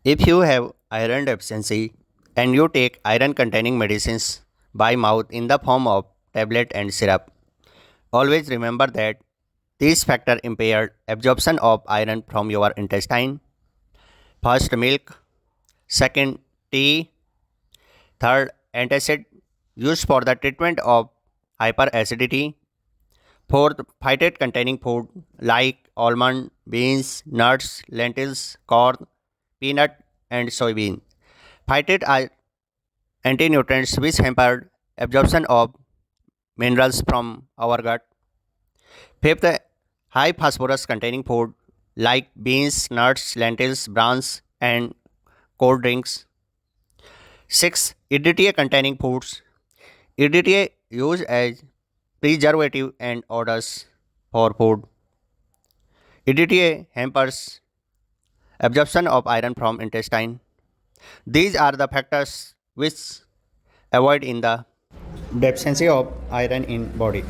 If you have iron deficiency and you take iron containing medicines by mouth in the form of tablet and syrup, always remember that these factors impair absorption of iron from your intestine. First, milk. Second, tea. Third, antacid used for the treatment of hyperacidity. Fourth, phytate containing food like almond, beans, nuts, lentils, corn, peanut, and soybean. Phytate are anti-nutrients which hamper absorption of minerals from our gut. Fifth, high phosphorus containing food like beans, nuts, lentils, bran, and cold drinks. Six, EDTA containing foods. EDTA used as preservative and odors for food. EDTA hampers absorption of iron from intestine. These are the factors which avoid in the deficiency of iron in body.